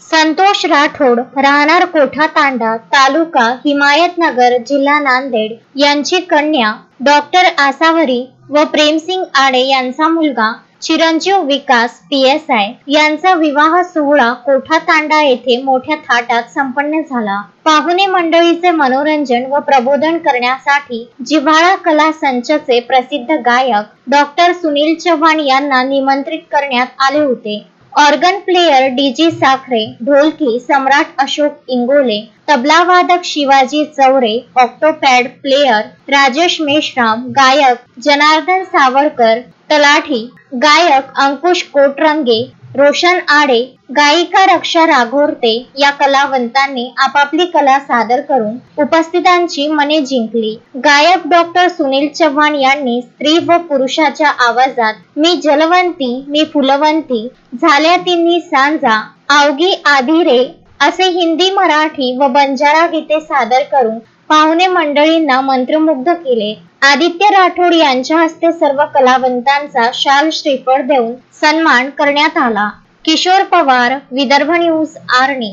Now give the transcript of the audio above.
संतोष राठोड राहणार कोठा तांडा तालुका हिमायतनगर जिल्हा नांदेड यांची कन्या डॉक्टर आसावरी व प्रेमसिंग आडे यांचा मुलगा चिरंजीव विकास PSI यांचा विवाह सोहळा कोठा तांडा येथे मोठ्या थाटात संपन्न झाला। पाहुणे मंडळीचे मनोरंजन व प्रबोधन करण्यासाठी जिव्हाळा कला संचचे प्रसिद्ध गायक डॉक्टर सुनील चव्हाण यांना निमंत्रित करण्यात आले होते। ऑर्गन प्लेयर DG साखरे, ढोलकी सम्राट अशोक इंगोले, तबलावादक शिवाजी चौरे, ऑक्टोपॅड प्लेयर राजेश मेश्राम, गायक जनार्दन सावरकर, तलाठी गायक अंकुश कोटरंगे, रोशन आडे, गायिका रक्षा राघोरते या कलावंतांनी आपापली कला सादर करून उपस्थितांची मने जिंकली। गायक डॉक्टर सुनील चव्हाण यांनी स्त्री व पुरुषाच्या आवाजात मी जलवंती मी फुलवंती झाल्या तिन्ही सांजा आवगी आधी रे असे हिंदी, मराठी व बंजारा गीते सादर करून पाहुणे मंडळींना मंत्रमुग्ध केले। आदित्य राठोड यांच्या हस्ते सर्व कलावंतांचा शाल श्रीफळ देऊन सन्मान करण्यात आला। किशोर पवार, विदर्भ न्यूज, आर्णी।